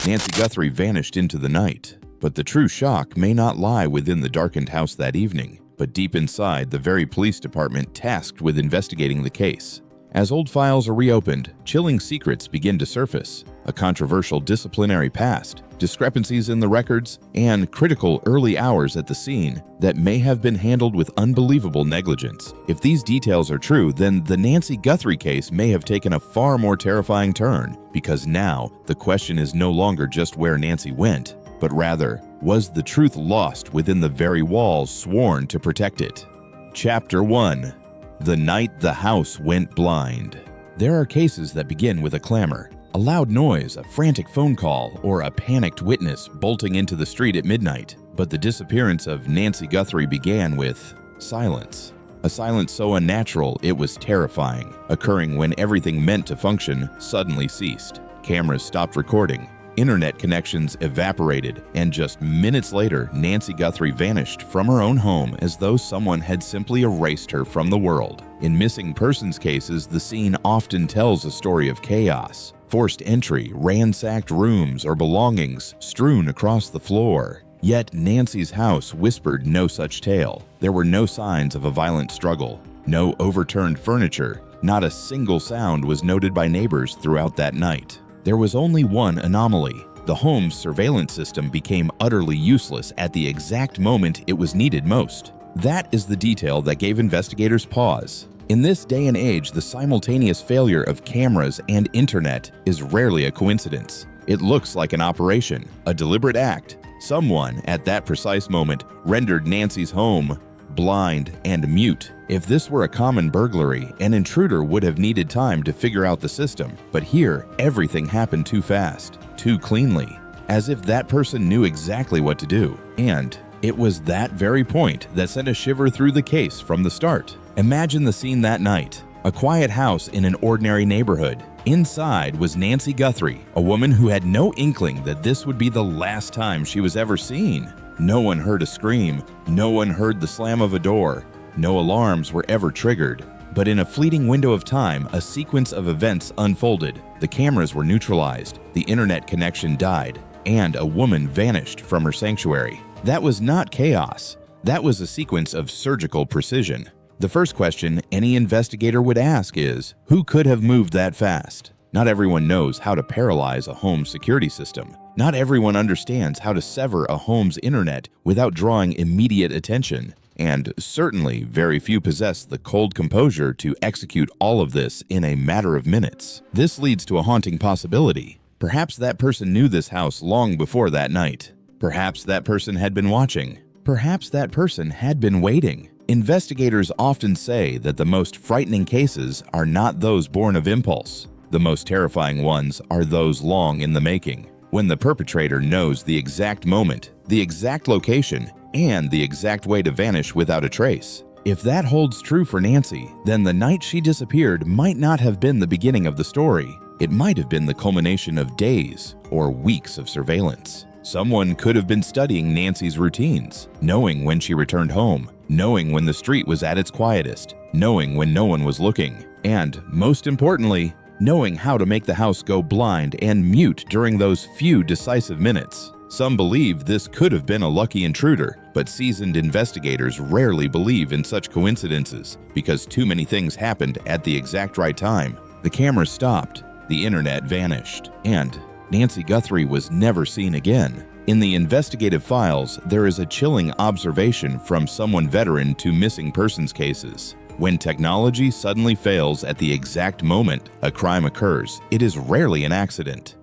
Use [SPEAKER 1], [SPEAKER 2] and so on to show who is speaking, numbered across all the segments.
[SPEAKER 1] Nancy Guthrie vanished into the night. But the true shock may not lie within the darkened house that evening, but deep inside the very police department tasked with investigating the case. As old files are reopened, chilling secrets begin to surface: a controversial disciplinary past, discrepancies in the records, and critical early hours at the scene that may have been handled with unbelievable negligence. If these details are true, then the Nancy Guthrie case may have taken a far more terrifying turn, because now the question is no longer just where Nancy went, but rather, was the truth lost within the very walls sworn to protect it? Chapter 1. The Night the House Went Blind. There are cases that begin with a clamor, a loud noise, a frantic phone call, or a panicked witness bolting into the street at midnight. But the disappearance of Nancy Guthrie began with silence. A silence so unnatural it was terrifying, occurring when everything meant to function suddenly ceased. Cameras stopped recording, internet connections evaporated, and just minutes later, Nancy Guthrie vanished from her own home as though someone had simply erased her from the world. In missing persons cases, the scene often tells a story of chaos. Forced entry, ransacked rooms, or belongings strewn across the floor. Yet Nancy's house whispered no such tale. There were no signs of a violent struggle, no overturned furniture, not a single sound was noted by neighbors throughout that night. There was only one anomaly. The home's surveillance system became utterly useless at the exact moment it was needed most. That is the detail that gave investigators pause. In this day and age, the simultaneous failure of cameras and internet is rarely a coincidence. It looks like an operation, a deliberate act. Someone, at that precise moment, rendered Nancy's home blind and mute. If this were a common burglary, an intruder would have needed time to figure out the system. But here, everything happened too fast, too cleanly, as if that person knew exactly what to do. And it was that very point that sent a shiver through the case from the start. Imagine the scene that night. A quiet house in an ordinary neighborhood. Inside was Nancy Guthrie, a woman who had no inkling that this would be the last time she was ever seen. No one heard a scream. No one heard the slam of a door. No alarms were ever triggered. But in a fleeting window of time, a sequence of events unfolded. The cameras were neutralized, the internet connection died, and a woman vanished from her sanctuary. That was not chaos. That was a sequence of surgical precision. The first question any investigator would ask is, who could have moved that fast? Not everyone knows how to paralyze a home's security system. Not everyone understands how to sever a home's internet without drawing immediate attention. And certainly, very few possess the cold composure to execute all of this in a matter of minutes. This leads to a haunting possibility. Perhaps that person knew this house long before that night. Perhaps that person had been watching. Perhaps that person had been waiting. Investigators often say that the most frightening cases are not those born of impulse. The most terrifying ones are those long in the making, when the perpetrator knows the exact moment, the exact location, and the exact way to vanish without a trace. If that holds true for Nancy, then the night she disappeared might not have been the beginning of the story. It might have been the culmination of days or weeks of surveillance. Someone could have been studying Nancy's routines, knowing when she returned home, knowing when the street was at its quietest, knowing when no one was looking, and, most importantly, knowing how to make the house go blind and mute during those few decisive minutes. Some believe this could have been a lucky intruder, but seasoned investigators rarely believe in such coincidences because too many things happened at the exact right time. The cameras stopped, the internet vanished, and Nancy Guthrie was never seen again. In the investigative files, there is a chilling observation from someone veteran to missing persons cases. When technology suddenly fails at the exact moment a crime occurs, it is rarely an accident.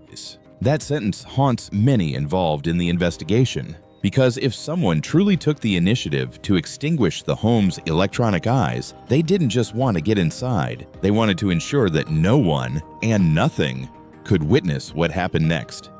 [SPEAKER 1] That sentence haunts many involved in the investigation, because if someone truly took the initiative to extinguish the home's electronic eyes, they didn't just want to get inside, they wanted to ensure that no one and nothing could witness what happened next.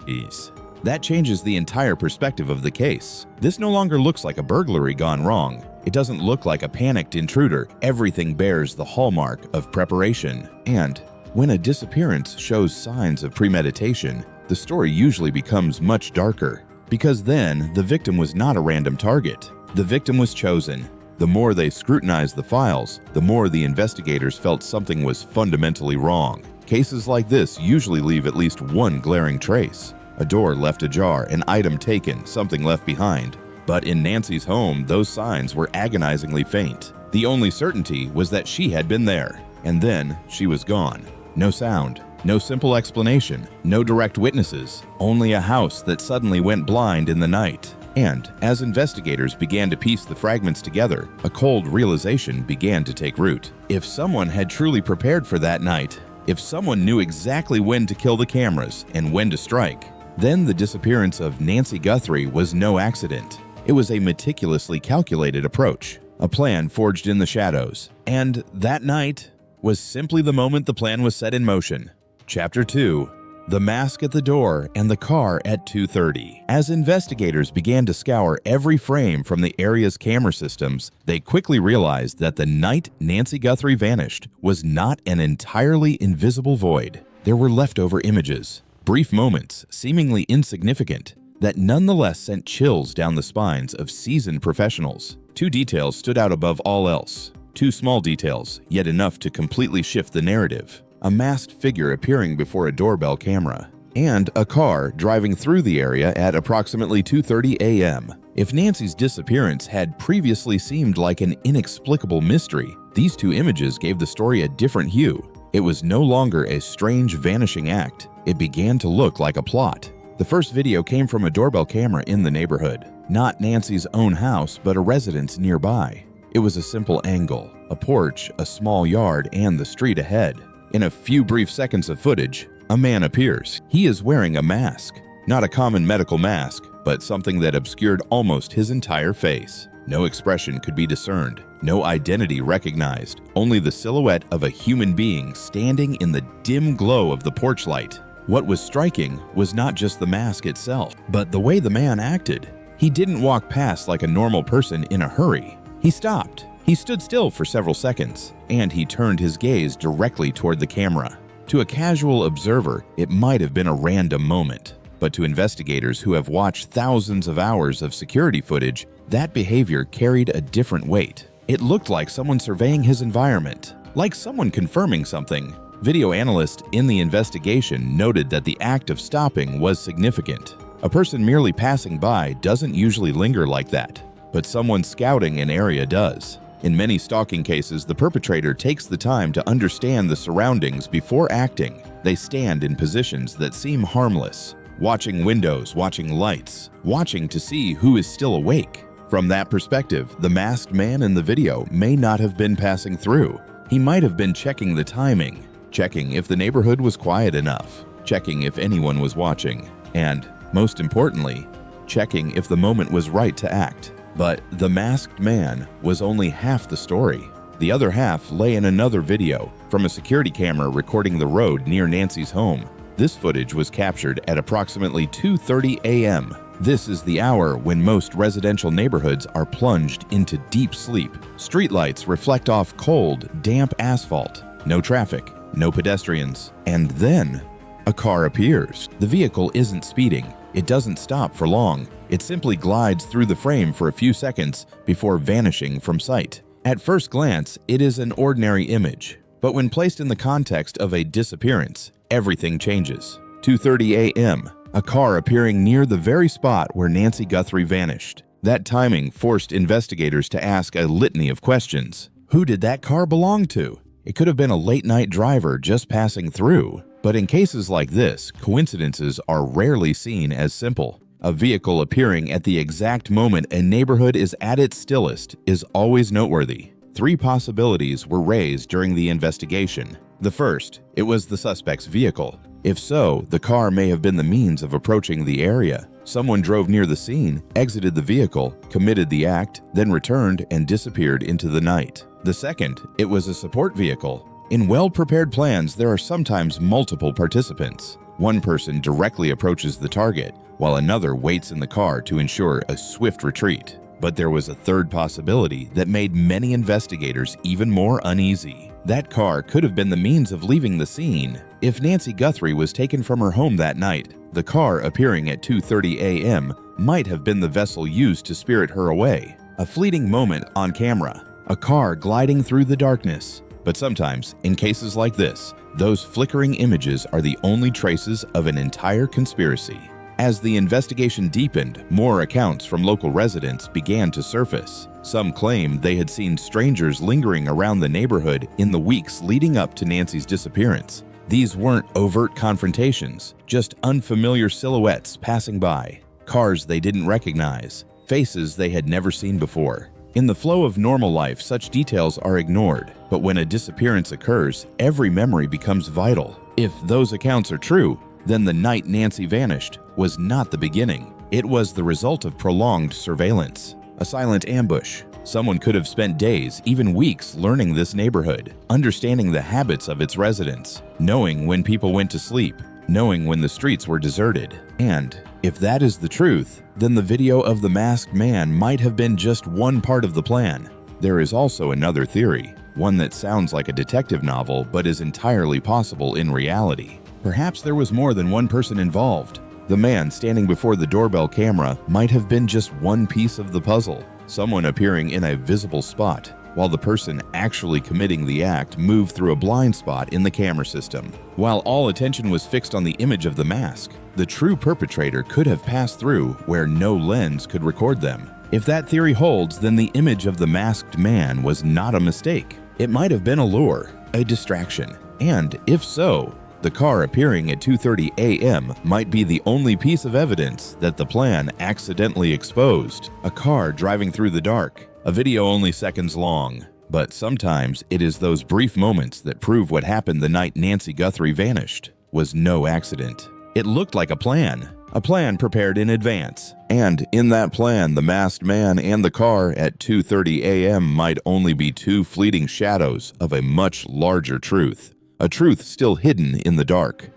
[SPEAKER 1] That changes the entire perspective of the case. This no longer looks like a burglary gone wrong. It doesn't look like a panicked intruder. Everything bears the hallmark of preparation. And when a disappearance shows signs of premeditation, the story usually becomes much darker, because then the victim was not a random target. The victim was chosen. The more they scrutinized the files, the more the investigators felt something was fundamentally wrong. Cases like this usually leave at least one glaring trace. A door left ajar, an item taken, something left behind. But in Nancy's home, those signs were agonizingly faint. The only certainty was that she had been there, and then she was gone. No sound, no simple explanation, no direct witnesses, only a house that suddenly went blind in the night. And as investigators began to piece the fragments together, a cold realization began to take root. If someone had truly prepared for that night, if someone knew exactly when to kill the cameras and when to strike, then the disappearance of Nancy Guthrie was no accident. It was a meticulously calculated approach, a plan forged in the shadows. And that night was simply the moment the plan was set in motion. Chapter 2. The mask at the door and the car at 2:30. As investigators began to scour every frame from the area's camera systems, they quickly realized that the night Nancy Guthrie vanished was not an entirely invisible void. There were leftover images, brief moments, seemingly insignificant, that nonetheless sent chills down the spines of seasoned professionals. Two details stood out above all else. Two small details, yet enough to completely shift the narrative. A masked figure appearing before a doorbell camera, and a car driving through the area at approximately 2:30 a.m. If Nancy's disappearance had previously seemed like an inexplicable mystery, these two images gave the story a different hue. It was no longer a strange vanishing act. It began to look like a plot. The first video came from a doorbell camera in the neighborhood. Not Nancy's own house, but a residence nearby. It was a simple angle, a porch, a small yard, and the street ahead. In a few brief seconds of footage, a man appears. He is wearing a mask. Not a common medical mask, but something that obscured almost his entire face. No expression could be discerned, no identity recognized, only the silhouette of a human being standing in the dim glow of the porch light. What was striking was not just the mask itself, but the way the man acted. He didn't walk past like a normal person in a hurry. He stopped. He stood still for several seconds, and he turned his gaze directly toward the camera. To a casual observer, it might have been a random moment, but to investigators who have watched thousands of hours of security footage, that behavior carried a different weight. It looked like someone surveying his environment, like someone confirming something. Video analysts in the investigation noted that the act of stopping was significant. A person merely passing by doesn't usually linger like that, but someone scouting an area does. In many stalking cases, the perpetrator takes the time to understand the surroundings before acting. They stand in positions that seem harmless, watching windows, watching lights, watching to see who is still awake. From that perspective, the masked man in the video may not have been passing through. He might have been checking the timing, checking if the neighborhood was quiet enough, checking if anyone was watching, and, most importantly, checking if the moment was right to act. But the masked man was only half the story. The other half lay in another video from a security camera recording the road near Nancy's home. This footage was captured at approximately 2:30 a.m. This is the hour when most residential neighborhoods are plunged into deep sleep. Streetlights reflect off cold, damp asphalt. No traffic, no pedestrians. And then, a car appears. The vehicle isn't speeding. It doesn't stop for long. It simply glides through the frame for a few seconds before vanishing from sight. At first glance, it is an ordinary image, but when placed in the context of a disappearance, everything changes. 2:30 a.m., a car appearing near the very spot where Nancy Guthrie vanished. That timing forced investigators to ask a litany of questions. Who did that car belong to? It could have been a late-night driver just passing through. But in cases like this, coincidences are rarely seen as simple. A vehicle appearing at the exact moment a neighborhood is at its stillest is always noteworthy. Three possibilities were raised during the investigation. The first, it was the suspect's vehicle. If so, the car may have been the means of approaching the area. Someone drove near the scene, exited the vehicle, committed the act, then returned and disappeared into the night. The second, it was a support vehicle. In well-prepared plans, there are sometimes multiple participants. One person directly approaches the target, while another waits in the car to ensure a swift retreat. But there was a third possibility that made many investigators even more uneasy. That car could have been the means of leaving the scene. If Nancy Guthrie was taken from her home that night, the car appearing at 2:30 a.m. might have been the vessel used to spirit her away. A fleeting moment on camera, a car gliding through the darkness. But sometimes, in cases like this, those flickering images are the only traces of an entire conspiracy. As the investigation deepened, more accounts from local residents began to surface. Some claimed they had seen strangers lingering around the neighborhood in the weeks leading up to Nancy's disappearance. These weren't overt confrontations, just unfamiliar silhouettes passing by, cars they didn't recognize, faces they had never seen before. In the flow of normal life, such details are ignored, but when a disappearance occurs, every memory becomes vital. If those accounts are true, then the night Nancy vanished was not the beginning. It was the result of prolonged surveillance, a silent ambush. Someone could have spent days, even weeks, learning this neighborhood, understanding the habits of its residents, knowing when people went to sleep, knowing when the streets were deserted. And if that is the truth, then the video of the masked man might have been just one part of the plan. There is also another theory, one that sounds like a detective novel but is entirely possible in reality. Perhaps there was more than one person involved. The man standing before the doorbell camera might have been just one piece of the puzzle, someone appearing in a visible spot, while the person actually committing the act moved through a blind spot in the camera system. While all attention was fixed on the image of the mask, the true perpetrator could have passed through where no lens could record them. If that theory holds, then the image of the masked man was not a mistake. It might have been a lure, a distraction, and if so, the car appearing at 2:30 a.m. might be the only piece of evidence that the plan accidentally exposed. A car driving through the dark, a video only seconds long. But sometimes it is those brief moments that prove what happened the night Nancy Guthrie vanished was no accident. It looked like a plan prepared in advance. And in that plan, the masked man and the car at 2:30 a.m. might only be two fleeting shadows of a much larger truth. A truth still hidden in the dark.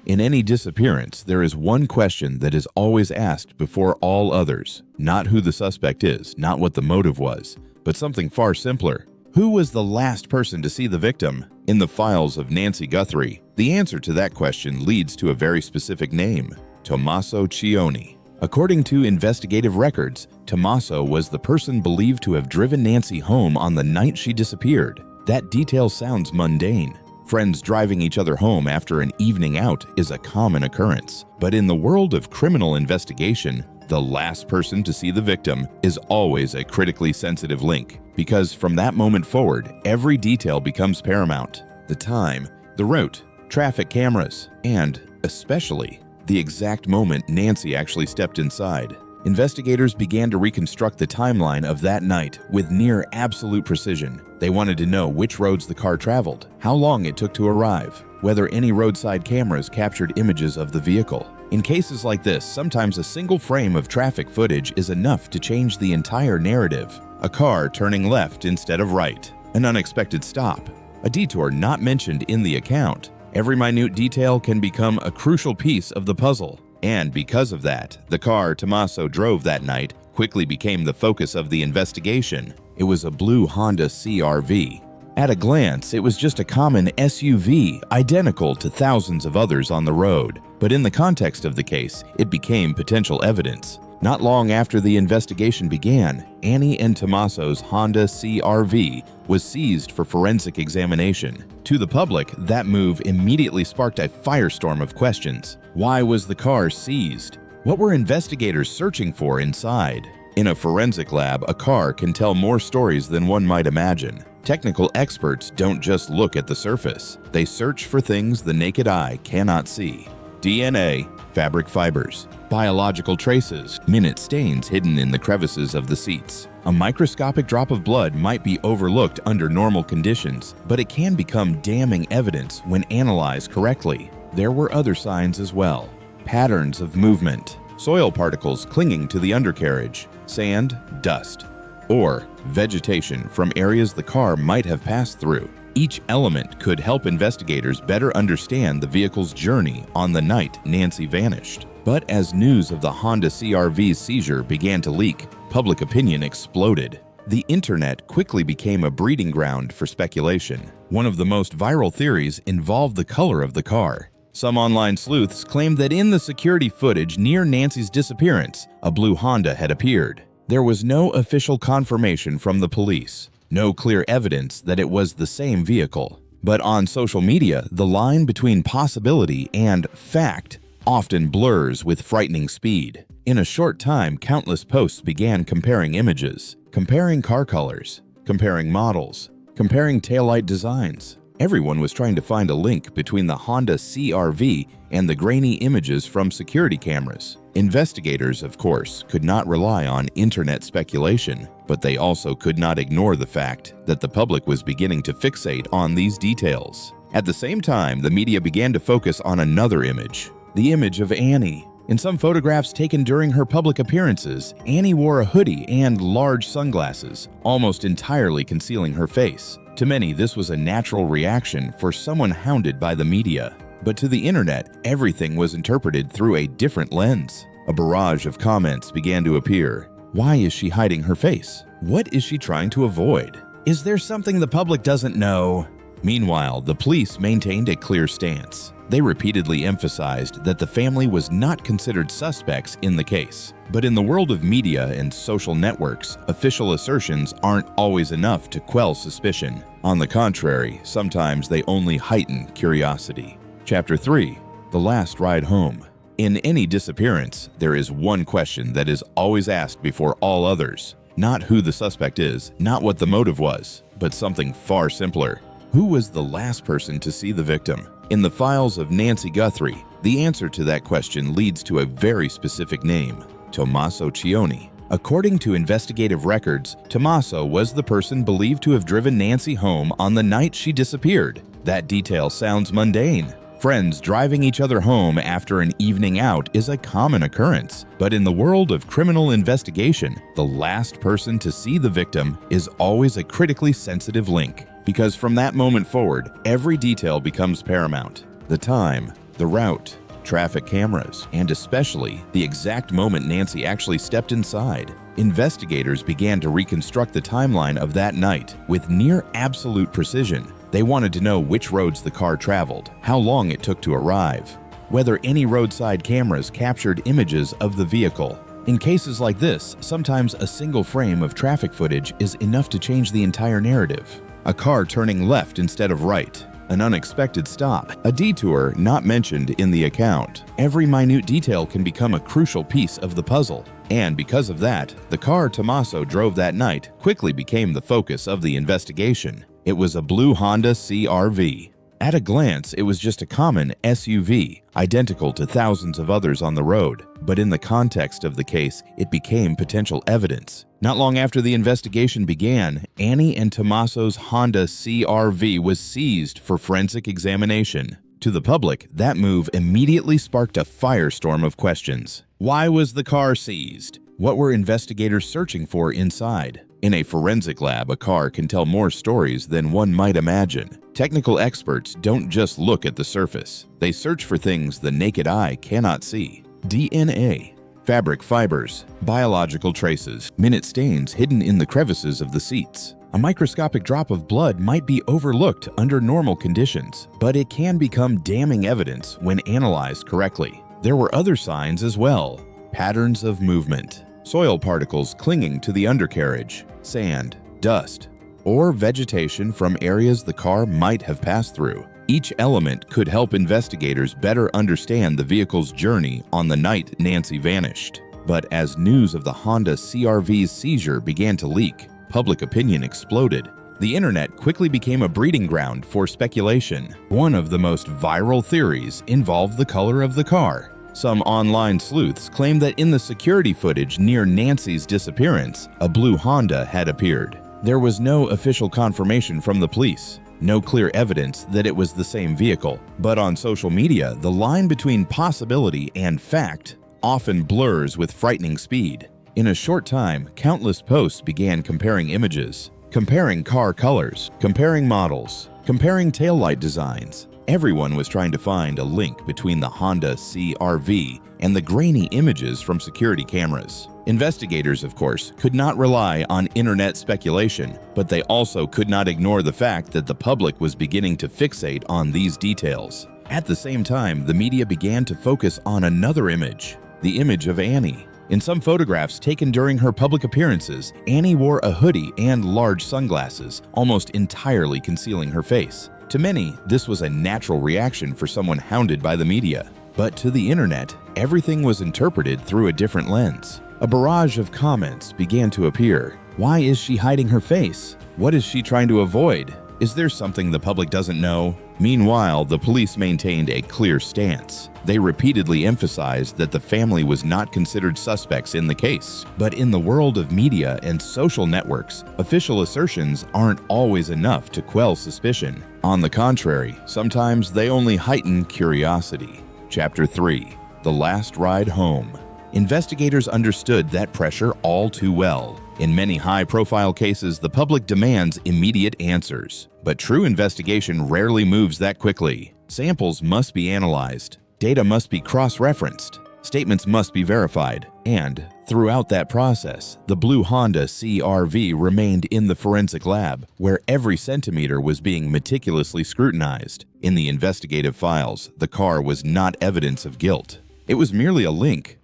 [SPEAKER 1] In any disappearance, there is one question that is always asked before all others. Not who the suspect is, not what the motive was, but something far simpler. Who was the last person to see the victim? In the files of Nancy Guthrie, the answer to that question leads to a very specific name, Tommaso Cioni. According to investigative records, Tommaso was the person believed to have driven Nancy home on the night she disappeared. That detail sounds mundane. Friends driving each other home after an evening out is a common occurrence. But in the world of criminal investigation, the last person to see the victim is always a critically sensitive link, because from that moment forward, every detail becomes paramount. The time, the route, traffic cameras, and, especially, the exact moment Nancy actually stepped inside. Investigators began to reconstruct the timeline of that night with near absolute precision. They wanted to know which roads the car traveled, how long it took to arrive, whether any roadside cameras captured images of the vehicle. In cases like this, sometimes a single frame of traffic footage is enough to change the entire narrative. A car turning left instead of right, an unexpected stop, a detour not mentioned in the account. Every minute detail can become a crucial piece of the puzzle. And because of that, the car Tommaso drove that night quickly became the focus of the investigation. It was a blue Honda CR-V. At a glance, it was just a common SUV, identical to thousands of others on the road. But in the context of the case, it became potential evidence. Not long after the investigation began, Annie and Tommaso's Honda CR-V was seized for forensic examination. To the public, that move immediately sparked a firestorm of questions. Why was the car seized? What were investigators searching for inside? In a forensic lab, a car can tell more stories than one might imagine. Technical experts don't just look at the surface. They search for things the naked eye cannot see. DNA, fabric fibers, biological traces, minute stains hidden in the crevices of the seats. A microscopic drop of blood might be overlooked under normal conditions, but it can become damning evidence when analyzed correctly. There were other signs as well. Patterns of movement, soil particles clinging to the undercarriage, sand, dust, or vegetation from areas the car might have passed through. Each element could help investigators better understand the vehicle's journey on the night Nancy vanished. But as news of the Honda CR-V's seizure began to leak, public opinion exploded. The internet quickly became a breeding ground for speculation. One of the most viral theories involved the color of the car. Some online sleuths claimed that in the security footage near Nancy's disappearance, a blue Honda had appeared. There was no official confirmation from the police, no clear evidence that it was the same vehicle. But on social media, the line between possibility and fact often blurs with frightening speed. In a short time, countless posts began comparing images, comparing car colors, comparing models, comparing taillight designs. Everyone was trying to find a link between the Honda CR-V and the grainy images from security cameras. Investigators, of course, could not rely on internet speculation, but they also could not ignore the fact that the public was beginning to fixate on these details. At the same time, the media began to focus on another image, the image of Annie. In some photographs taken during her public appearances, Annie wore a hoodie and large sunglasses, almost entirely concealing her face. To many, this was a natural reaction for someone hounded by the media. But to the internet, everything was interpreted through a different lens. A barrage of comments began to appear. Why is she hiding her face? What is she trying to avoid? Is there something the public doesn't know? Meanwhile, the police maintained a clear stance. They repeatedly emphasized that the family was not considered suspects in the case. But in the world of media and social networks, official assertions aren't always enough to quell suspicion. On the contrary, sometimes they only heighten curiosity. Chapter 3. The Last Ride Home. In any disappearance, there is one question that is always asked before all others. Not who the suspect is, not what the motive was, but something far simpler. Who was the last person to see the victim? In the files of Nancy Guthrie, the answer to that question leads to a very specific name, Tommaso Cioni. According to investigative records, Tommaso was the person believed to have driven Nancy home on the night she disappeared. That detail sounds mundane. Friends driving each other home after an evening out is a common occurrence. But in the world of criminal investigation, the last person to see the victim is always a critically sensitive link. Because from that moment forward, every detail becomes paramount. The time, the route, traffic cameras, and especially the exact moment Nancy actually stepped inside. Investigators began to reconstruct the timeline of that night with near absolute precision. They wanted to know which roads the car traveled, how long it took to arrive, whether any roadside cameras captured images of the vehicle. In cases like this, sometimes a single frame of traffic footage is enough to change the entire narrative. A car turning left instead of right, an unexpected stop, a detour not mentioned in the account. Every minute detail can become a crucial piece of the puzzle. And because of that, the car Tommaso drove that night quickly became the focus of the investigation. It was a blue Honda CR-V. At a glance, it was just a common SUV, identical to thousands of others on the road. But in the context of the case, it became potential evidence. Not long after the investigation began, Annie and Tommaso's Honda CR-V was seized for forensic examination. To the public, that move immediately sparked a firestorm of questions. Why was the car seized? What were investigators searching for inside? In a forensic lab, a car can tell more stories than one might imagine. Technical experts don't just look at the surface. They search for things the naked eye cannot see. DNA, fabric fibers, biological traces, minute stains hidden in the crevices of the seats. A microscopic drop of blood might be overlooked under normal conditions, but it can become damning evidence when analyzed correctly. There were other signs as well. Patterns of movement, soil particles clinging to the undercarriage, sand, dust, or vegetation from areas the car might have passed through. Each element could help investigators better understand the vehicle's journey on the night Nancy vanished. But as news of the Honda CR-V's seizure began to leak, public opinion exploded. The internet quickly became a breeding ground for speculation. One of the most viral theories involved the color of the car. Some online sleuths claimed that in the security footage near Nancy's disappearance, a blue Honda had appeared. There was no official confirmation from the police, no clear evidence that it was the same vehicle. But on social media, the line between possibility and fact often blurs with frightening speed. In a short time, countless posts began comparing images, comparing car colors, comparing models, comparing taillight designs. Everyone was trying to find a link between the Honda CR-V and the grainy images from security cameras. Investigators, of course, could not rely on internet speculation, but they also could not ignore the fact that the public was beginning to fixate on these details. At the same time, the media began to focus on another image, the image of Annie. In some photographs taken during her public appearances, Annie wore a hoodie and large sunglasses, almost entirely concealing her face. To many, this was a natural reaction for someone hounded by the media. But to the internet, everything was interpreted through a different lens. A barrage of comments began to appear. Why is she hiding her face? What is she trying to avoid? Is there something the public doesn't know? Meanwhile, the police maintained a clear stance. They repeatedly emphasized that the family was not considered suspects in the case. But in the world of media and social networks, official assertions aren't always enough to quell suspicion. On the contrary, sometimes they only heighten curiosity. Chapter 3: The Last Ride Home. Investigators understood that pressure all too well. In many high-profile cases, the public demands immediate answers. But true investigation rarely moves that quickly. Samples must be analyzed, data must be cross-referenced, statements must be verified, and throughout that process, the blue Honda CR-V remained in the forensic lab, where every centimeter was being meticulously scrutinized. In the investigative files, the car was not evidence of guilt. It was merely a link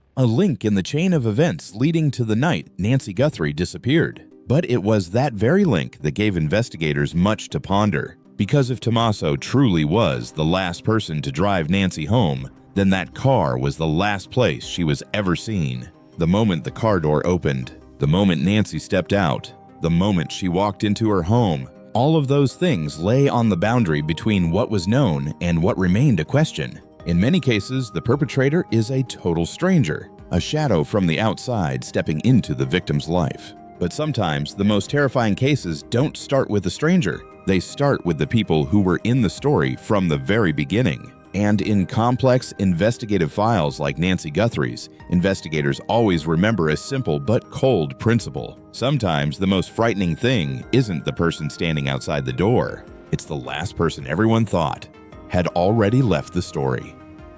[SPEAKER 1] in the chain of events leading to the night Nancy Guthrie disappeared. But it was that very link that gave investigators much to ponder. Because if Tommaso truly was the last person to drive Nancy home, then that car was the last place she was ever seen. The moment the car door opened, the moment Nancy stepped out, the moment she walked into her home, all of those things lay on the boundary between what was known and what remained a question. In many cases, the perpetrator is a total stranger, a shadow from the outside stepping into the victim's life. But sometimes, the most terrifying cases don't start with a stranger. They start with the people who were in the story from the very beginning. And in complex investigative files like Nancy Guthrie's, investigators always remember a simple but cold principle. Sometimes the most frightening thing isn't the person standing outside the door. It's the last person everyone thought had already left the story.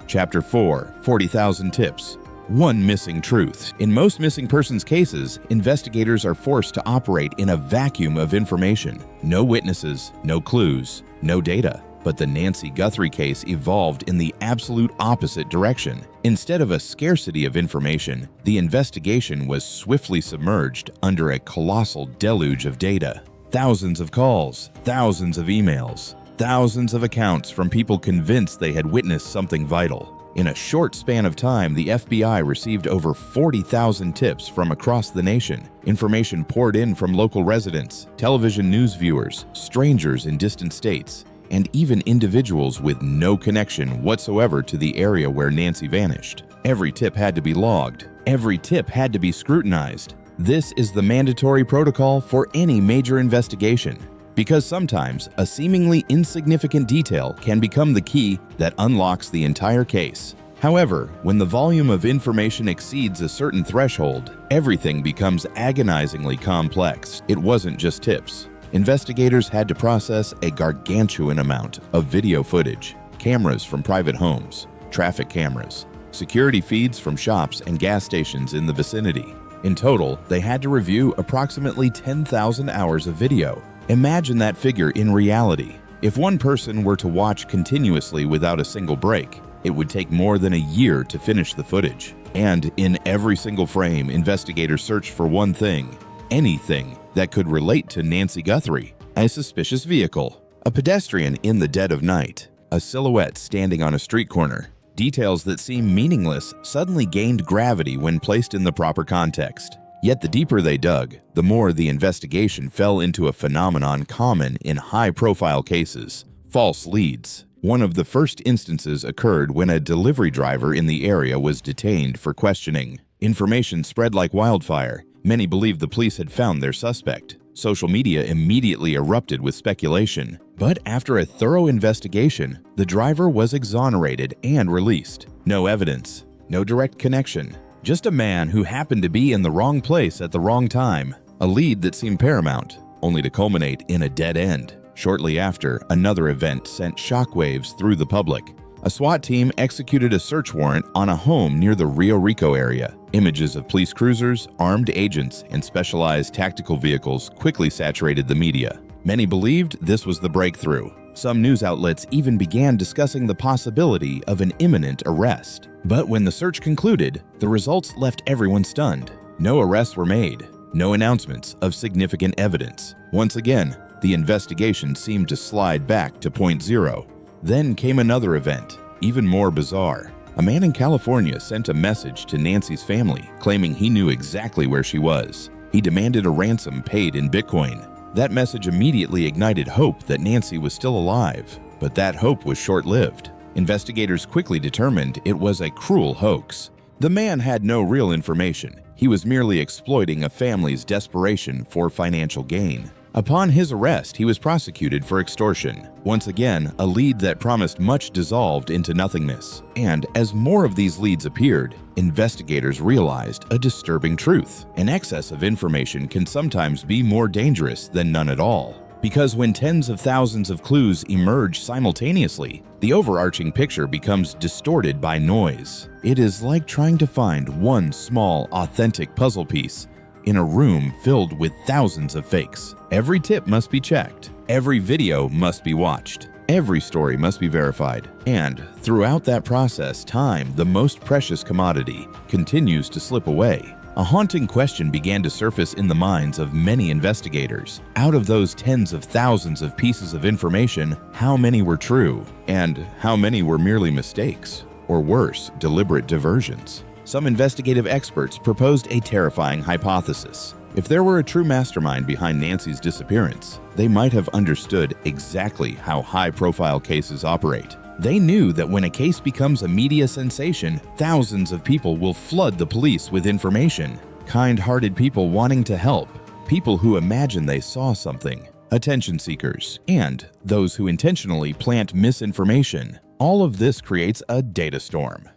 [SPEAKER 1] Chapter 4: 40,000 Tips. One missing truth. In most missing persons cases, investigators are forced to operate in a vacuum of information. No witnesses, no clues, no data. But the Nancy Guthrie case evolved in the absolute opposite direction. Instead of a scarcity of information, the investigation was swiftly submerged under a colossal deluge of data. Thousands of calls, thousands of emails, thousands of accounts from people convinced they had witnessed something vital. In a short span of time, the FBI received over 40,000 tips from across the nation. Information poured in from local residents, television news viewers, strangers in distant states, and even individuals with no connection whatsoever to the area where Nancy vanished. Every tip had to be logged. Every tip had to be scrutinized. This is the mandatory protocol for any major investigation. Because sometimes a seemingly insignificant detail can become the key that unlocks the entire case. However, when the volume of information exceeds a certain threshold, everything becomes agonizingly complex. It wasn't just tips. Investigators had to process a gargantuan amount of video footage, cameras from private homes, traffic cameras, security feeds from shops and gas stations in the vicinity. In total, they had to review approximately 10,000 hours of video. Imagine that figure in reality. If one person were to watch continuously without a single break, it would take more than a year to finish the footage. And in every single frame, investigators searched for one thing, anything that could relate to Nancy Guthrie: a suspicious vehicle, a pedestrian in the dead of night, a silhouette standing on a street corner. Details that seem meaningless suddenly gained gravity when placed in the proper context. Yet the deeper they dug, the more the investigation fell into a phenomenon common in high-profile cases: false leads. One of the first instances occurred when a delivery driver in the area was detained for questioning. Information spread like wildfire. Many believed the police had found their suspect. Social media immediately erupted with speculation. But after a thorough investigation, the driver was exonerated and released. No evidence, no direct connection. Just a man who happened to be in the wrong place at the wrong time. A lead that seemed paramount, only to culminate in a dead end. Shortly after, another event sent shockwaves through the public. A SWAT team executed a search warrant on a home near the Rio Rico area. Images of police cruisers, armed agents, and specialized tactical vehicles quickly saturated the media. Many believed this was the breakthrough. Some news outlets even began discussing the possibility of an imminent arrest. But when the search concluded, the results left everyone stunned. No arrests were made, no announcements of significant evidence. Once again, the investigation seemed to slide back to point zero. Then came another event, even more bizarre. A man in California sent a message to Nancy's family claiming he knew exactly where she was. He demanded a ransom paid in Bitcoin. That message immediately ignited hope that Nancy was still alive, but that hope was short-lived. Investigators quickly determined it was a cruel hoax. The man had no real information. He was merely exploiting a family's desperation for financial gain. Upon his arrest, he was prosecuted for extortion. Once again, a lead that promised much dissolved into nothingness. And as more of these leads appeared, investigators realized a disturbing truth. An excess of information can sometimes be more dangerous than none at all. Because when tens of thousands of clues emerge simultaneously, the overarching picture becomes distorted by noise. It is like trying to find one small, authentic puzzle piece in a room filled with thousands of fakes. Every tip must be checked. Every video must be watched. Every story must be verified. And throughout that process, time, the most precious commodity, continues to slip away. A haunting question began to surface in the minds of many investigators. Out of those tens of thousands of pieces of information, how many were true? And how many were merely mistakes? Or worse, deliberate diversions? Some investigative experts proposed a terrifying hypothesis. If there were a true mastermind behind Nancy's disappearance, they might have understood exactly how high-profile cases operate. They knew that when a case becomes a media sensation, thousands of people will flood the police with information. Kind-hearted people wanting to help, people who imagine they saw something, attention seekers, and those who intentionally plant misinformation. All of this creates a data storm.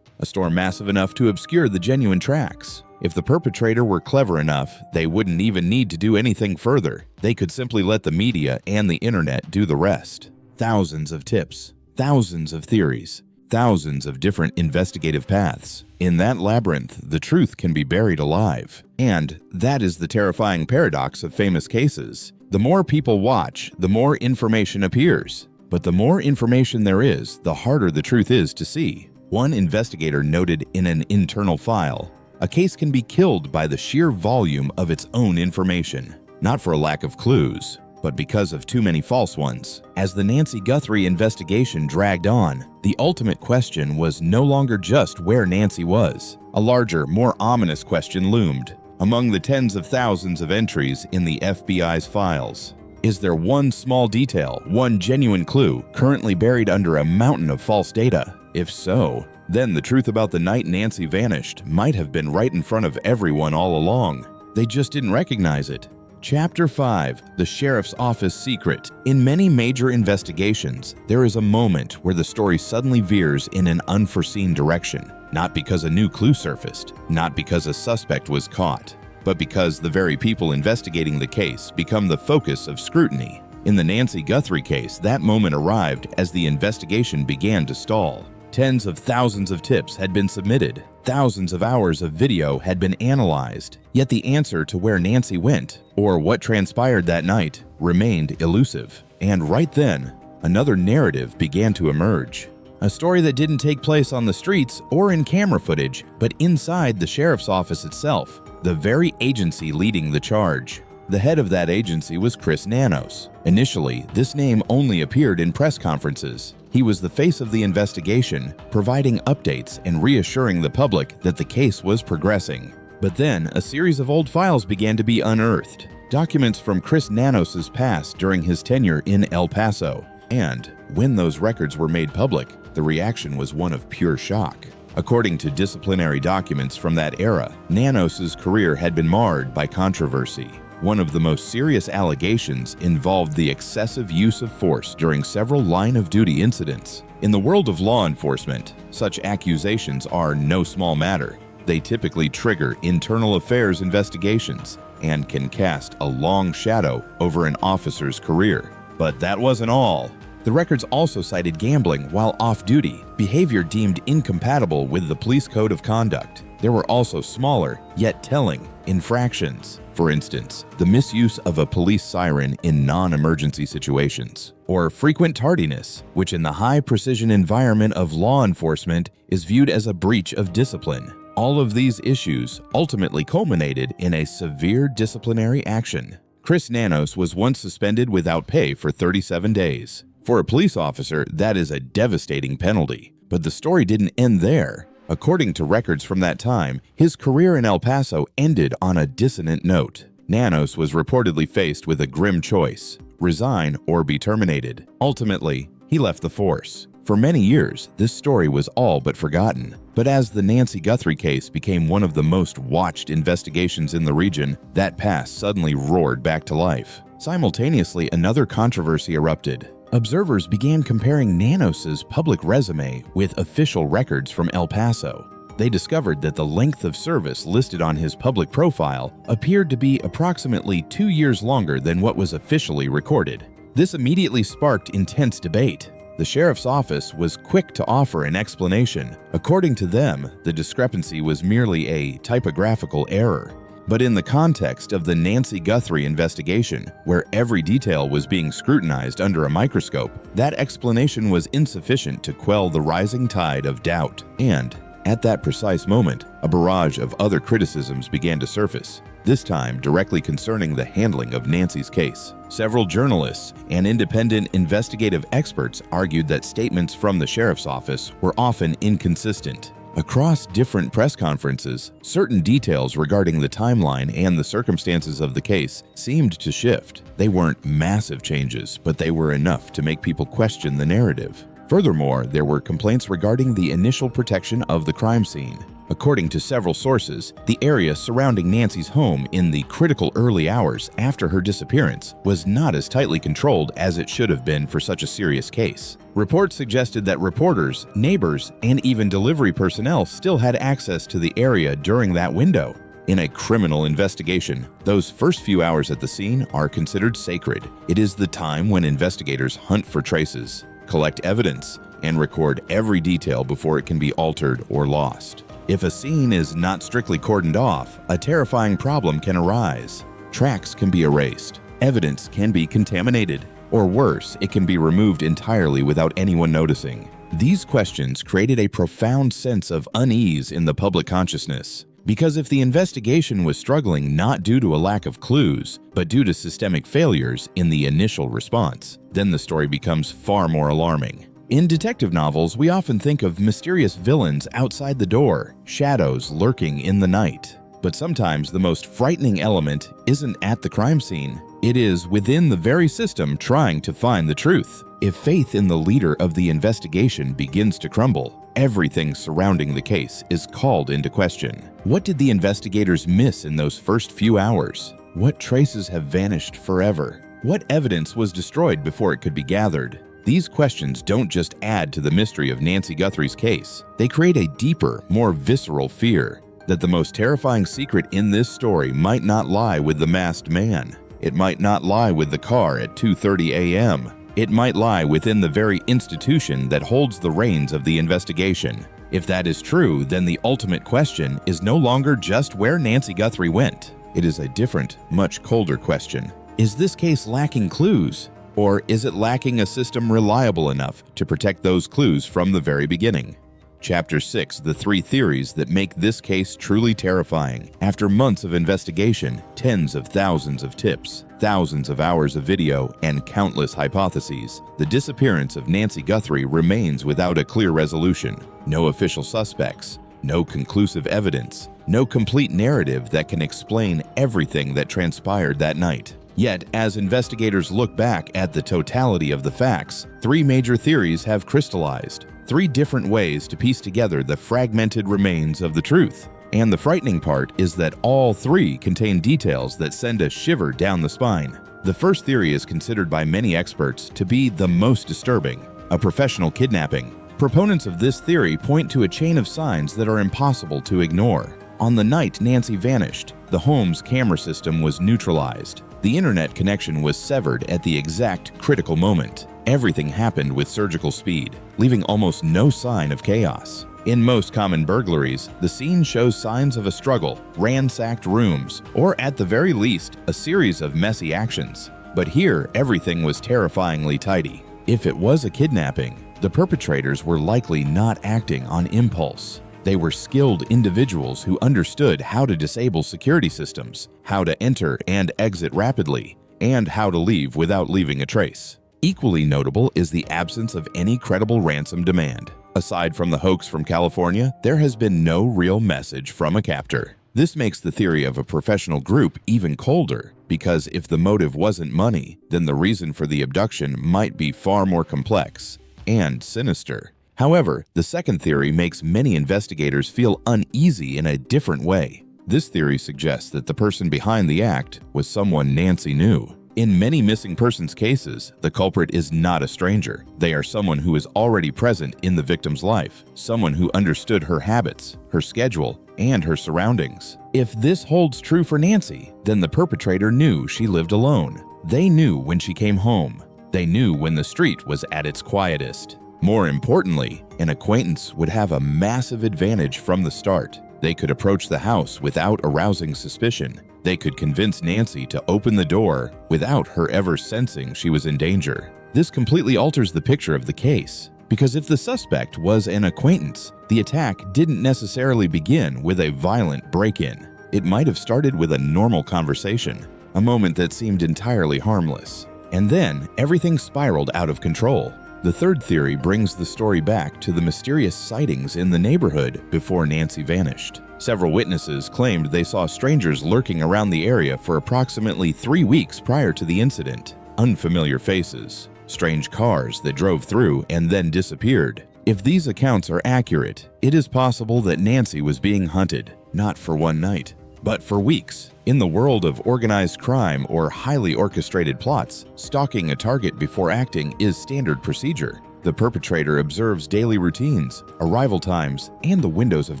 [SPEAKER 1] A storm massive enough to obscure the genuine tracks. If the perpetrator were clever enough, they wouldn't even need to do anything further. They could simply let the media and the internet do the rest. Thousands of tips, thousands of theories, thousands of different investigative paths. In that labyrinth, the truth can be buried alive. And that is the terrifying paradox of famous cases. The more people watch, the more information appears. But the more information there is, the harder the truth is to see. One investigator noted in an internal file, a case can be killed by the sheer volume of its own information, not for a lack of clues, but because of too many false ones. As the Nancy Guthrie investigation dragged on, the ultimate question was no longer just where Nancy was. A larger, more ominous question loomed. Among the tens of thousands of entries in the FBI's files, is there one small detail, one genuine clue, currently buried under a mountain of false data? If so, then the truth about the night Nancy vanished might have been right in front of everyone all along. They just didn't recognize it. Chapter 5: The Sheriff's Office Secret. In many major investigations, there is a moment where the story suddenly veers in an unforeseen direction. Not because a new clue surfaced, not because a suspect was caught, but because the very people investigating the case become the focus of scrutiny. In the Nancy Guthrie case, that moment arrived as the investigation began to stall. Tens of thousands of tips had been submitted. Thousands of hours of video had been analyzed. Yet the answer to where Nancy went, or what transpired that night, remained elusive. And right then, another narrative began to emerge. A story that didn't take place on the streets or in camera footage, but inside the sheriff's office itself, the very agency leading the charge. The head of that agency was Chris Nanos. Initially, this name only appeared in press conferences. He was the face of the investigation, providing updates and reassuring the public that the case was progressing. But then, a series of old files began to be unearthed. Documents from Chris Nanos' past during his tenure in El Paso. And when those records were made public, the reaction was one of pure shock. According to disciplinary documents from that era, Nanos' career had been marred by controversy. One of the most serious allegations involved the excessive use of force during several line-of-duty incidents. In the world of law enforcement, such accusations are no small matter. They typically trigger internal affairs investigations and can cast a long shadow over an officer's career. But that wasn't all. The records also cited gambling while off-duty, behavior deemed incompatible with the police code of conduct. There were also smaller, yet telling, infractions. For instance, the misuse of a police siren in non-emergency situations, or frequent tardiness, which in the high-precision environment of law enforcement is viewed as a breach of discipline. All of these issues ultimately culminated in a severe disciplinary action. Chris Nanos was once suspended without pay for 37 days. For a police officer, that is a devastating penalty. But the story didn't end there. According to records from that time, his career in El Paso ended on a dissonant note. Nanos was reportedly faced with a grim choice: resign or be terminated. Ultimately, he left the force. For many years, this story was all but forgotten. But as the Nancy Guthrie case became one of the most watched investigations in the region, that past suddenly roared back to life. Simultaneously, another controversy erupted. Observers began comparing Nanos's public resume with official records from El Paso. They discovered that the length of service listed on his public profile appeared to be approximately 2 years longer than what was officially recorded. This immediately sparked intense debate. The sheriff's office was quick to offer an explanation. According to them, the discrepancy was merely a typographical error. But in the context of the Nancy Guthrie investigation, where every detail was being scrutinized under a microscope, that explanation was insufficient to quell the rising tide of doubt. And, at that precise moment, a barrage of other criticisms began to surface, this time directly concerning the handling of Nancy's case. Several journalists and independent investigative experts argued that statements from the sheriff's office were often inconsistent. Across different press conferences, certain details regarding the timeline and the circumstances of the case seemed to shift. They weren't massive changes, but they were enough to make people question the narrative. Furthermore, there were complaints regarding the initial protection of the crime scene. According to several sources, the area surrounding Nancy's home in the critical early hours after her disappearance was not as tightly controlled as it should have been for such a serious case. Reports suggested that reporters, neighbors, and even delivery personnel still had access to the area during that window. In a criminal investigation, those first few hours at the scene are considered sacred. It is the time when investigators hunt for traces, collect evidence, and record every detail before it can be altered or lost. If a scene is not strictly cordoned off, a terrifying problem can arise. Tracks can be erased, evidence can be contaminated, or worse, it can be removed entirely without anyone noticing. These questions created a profound sense of unease in the public consciousness. Because if the investigation was struggling not due to a lack of clues, but due to systemic failures in the initial response, then the story becomes far more alarming. In detective novels, we often think of mysterious villains outside the door, shadows lurking in the night. But sometimes the most frightening element isn't at the crime scene. It is within the very system trying to find the truth. If faith in the leader of the investigation begins to crumble, everything surrounding the case is called into question. What did the investigators miss in those first few hours? What traces have vanished forever? What evidence was destroyed before it could be gathered? These questions don't just add to the mystery of Nancy Guthrie's case. They create a deeper, more visceral fear that the most terrifying secret in this story might not lie with the masked man. It might not lie with the car at 2:30 a.m. It might lie within the very institution that holds the reins of the investigation. If that is true, then the ultimate question is no longer just where Nancy Guthrie went. It is a different, much colder question. Is this case lacking clues? Or is it lacking a system reliable enough to protect those clues from the very beginning? Chapter 6, the 3 theories that make this case truly terrifying. After months of investigation, tens of thousands of tips, thousands of hours of video, and countless hypotheses, the disappearance of Nancy Guthrie remains without a clear resolution. No official suspects, no conclusive evidence, no complete narrative that can explain everything that transpired that night. Yet, as investigators look back at the totality of the facts, 3 major theories have crystallized. 3 different ways to piece together the fragmented remains of the truth. And the frightening part is that all 3 contain details that send a shiver down the spine. The first theory is considered by many experts to be the most disturbing: a professional kidnapping. Proponents of this theory point to a chain of signs that are impossible to ignore. On the night Nancy vanished, the home's camera system was neutralized. The internet connection was severed at the exact critical moment. Everything happened with surgical speed, leaving almost no sign of chaos. In most common burglaries, the scene shows signs of a struggle, ransacked rooms, or at the very least, a series of messy actions. But here, everything was terrifyingly tidy. If it was a kidnapping, the perpetrators were likely not acting on impulse. They were skilled individuals who understood how to disable security systems, how to enter and exit rapidly, and how to leave without leaving a trace. Equally notable is the absence of any credible ransom demand. Aside from the hoax from California, there has been no real message from a captor. This makes the theory of a professional group even colder, because if the motive wasn't money, then the reason for the abduction might be far more complex and sinister. However, the second theory makes many investigators feel uneasy in a different way. This theory suggests that the person behind the act was someone Nancy knew. In many missing persons cases, the culprit is not a stranger. They are someone who is already present in the victim's life, someone who understood her habits, her schedule, and her surroundings. If this holds true for Nancy, then the perpetrator knew she lived alone. They knew when she came home. They knew when the street was at its quietest. More importantly, an acquaintance would have a massive advantage from the start. They could approach the house without arousing suspicion. They could convince Nancy to open the door without her ever sensing she was in danger. This completely alters the picture of the case, because if the suspect was an acquaintance, the attack didn't necessarily begin with a violent break-in. It might have started with a normal conversation, a moment that seemed entirely harmless. And then everything spiraled out of control. The third theory brings the story back to the mysterious sightings in the neighborhood before Nancy vanished. Several witnesses claimed they saw strangers lurking around the area for approximately 3 weeks prior to the incident. Unfamiliar faces, strange cars that drove through and then disappeared. If these accounts are accurate, it is possible that Nancy was being hunted, not for one night, but for weeks. In the world of organized crime or highly orchestrated plots, stalking a target before acting is standard procedure. The perpetrator observes daily routines, arrival times, and the windows of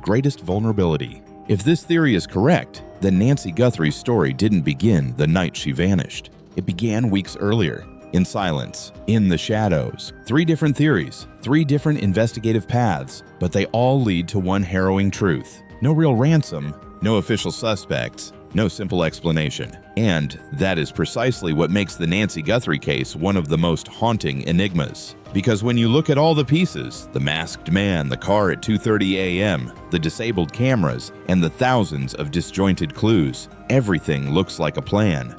[SPEAKER 1] greatest vulnerability. If this theory is correct, then Nancy Guthrie's story didn't begin the night she vanished. It began weeks earlier, in silence, in the shadows. 3 different theories, 3 different investigative paths, but they all lead to one harrowing truth. No real ransom, no official suspects, no simple explanation. And that is precisely what makes the Nancy Guthrie case one of the most haunting enigmas. Because when you look at all the pieces, the masked man, the car at 2:30 a.m., the disabled cameras, and the thousands of disjointed clues, everything looks like a plan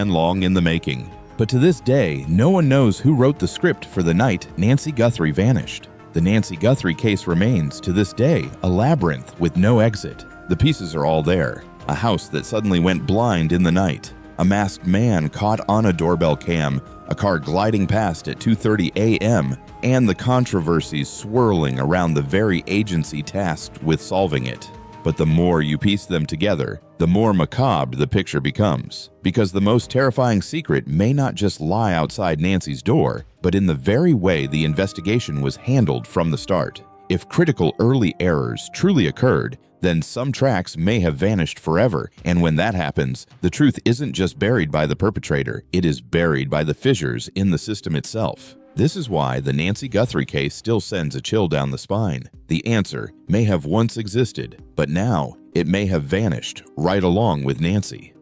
[SPEAKER 1] long in the making. But to this day, no one knows who wrote the script for the night Nancy Guthrie vanished. The Nancy Guthrie case remains, to this day, a labyrinth with no exit. The pieces are all there. A house that suddenly went blind in the night, a masked man caught on a doorbell cam, a car gliding past at 2:30 a.m., and the controversies swirling around the very agency tasked with solving it. But the more you piece them together, the more macabre the picture becomes, because the most terrifying secret may not just lie outside Nancy's door, but in the very way the investigation was handled from the start. If critical early errors truly occurred, then some tracks may have vanished forever, and when that happens, the truth isn't just buried by the perpetrator, it is buried by the fissures in the system itself. This is why the Nancy Guthrie case still sends a chill down the spine. The answer may have once existed, but now it may have vanished right along with Nancy.